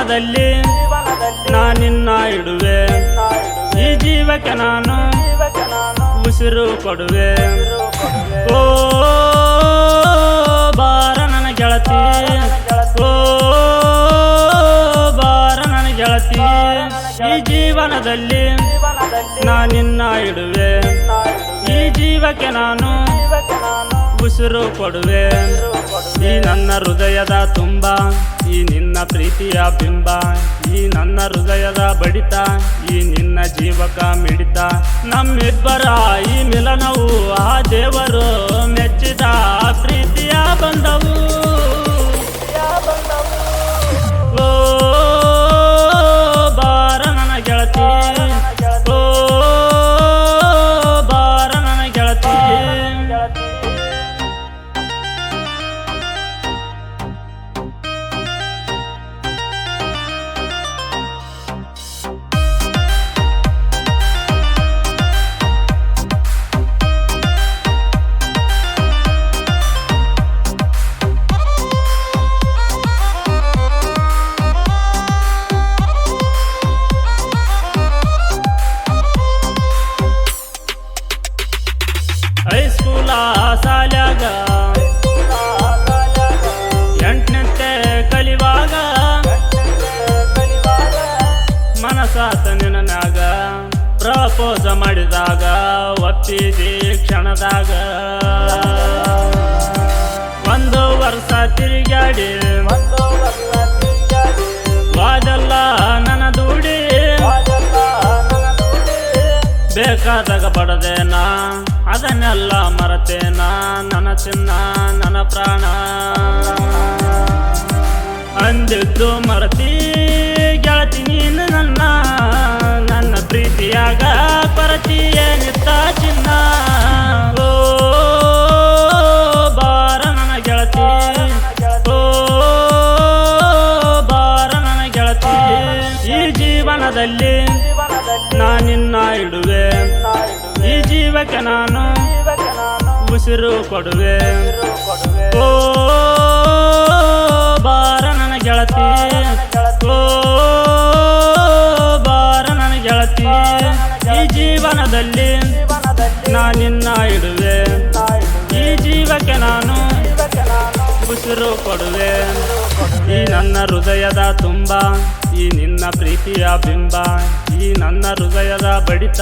ಜೀವನದಲ್ಲಿ ನಾನಿನ್ನ ಇಡುವೆ, ಈ ಜೀವಕ್ಕೆ ನಾನು ಉಸಿರು ಕೊಡುವೆ. ಓ ಬಾರ ನನ್ನ ಗೆಳತಿ, ಓ ಬಾರ ನನ್ನ ಗೆಳತಿ, ಈ ಜೀವನದಲ್ಲಿ ನಾನಿನ್ನ ಇಡುವೆ, ಈ ಜೀವಕ್ಕೆ ನಾನು ಉಸಿರು ಕೊಡುವೆ. ಈ ನನ್ನ ಹೃದಯದ ತುಂಬ ಈ ನಿನ್ನ ಪ್ರೀತಿಯ ಬಿಂಬ, ಈ ನನ್ನ ಹೃದಯದ ಬಡಿತ ಈ ನಿನ್ನ ಜೀವಕ ಮಿಡಿತ. ನಮ್ಮಿಬ್ಬರ ಈ ಮಿಲನವು ಆ ದೇವರು ಮೆಚ್ಚಿದ ಪ್ರೀತಿಯ ಬಂದವು. ಓ ಬಾರ ನನ್ನ ಗೆಳತಿ, ಓ ಬಾರ ನನ್ನ ಗೆಳತಿ. ಹೈಸ್ಕೂಲ ಶಾಲ್ಯಾಗ 8ನೇ ಕಲಿವಾಗ ಮನಸಾತ ನಿನನಾಗ ಪ್ರಪೋಸ ಮಾಡಿದಾಗ ಒಪ್ಪಿದಿ ಕ್ಷಣದಾಗ. 1 ವರ್ಷ ತಿರುಗಾಡಿ ವಾದೆಲ್ಲ ನನ್ನ ದೂಡಿ, ಬೇಕಾದಾಗ ಬಡದೇನಾ ಅದನ್ನೆಲ್ಲ ಮರತೇನ, ನನ್ನ ಚಿನ್ನ ನನ್ನ ಪ್ರಾಣ ಅಂದಿದ್ದು ಮರತಿ ಗೆಳತಿ ನೀನು ನನ್ನ. ನನ್ನ ಪ್ರೀತಿಯಾಗ ಕೊರತಿ ಏನಿತ್ತ ಚಿನ್ನ. ಓ ಬಾರ ನನ್ನ ಗೆಳತಿ, ಓ ಬಾರ ನನ್ನ ಗೆಳತಿ, ಈ ಜೀವನದಲ್ಲಿ ನಾನಿನ್ನ ಇಡುವೆ, ಈ ಜೀವಕ್ಕೆ ನಾನು ಉಸಿರು ಕೊಡುವೆ. ಓ ಬಾರ ನನ್ನ ಗೆಳತಿ, ಓ ಬಾರ ನನ್ನ ಗೆಳತಿ, ಈ ಜೀವನದಲ್ಲಿ ನಾನಿನ್ನ ಇಡುವೆ, ಈ ಜೀವಕ್ಕೆ ನಾನು ಉಸಿರು ಕೊಡುವೆ. ಈ ನನ್ನ ಹೃದಯದ ತುಂಬ ಈ ನಿನ್ನ ಪ್ರೀತಿಯ ಬಿಂಬ, ಈ ನನ್ನ ಹೃದಯದ ಬಡಿತ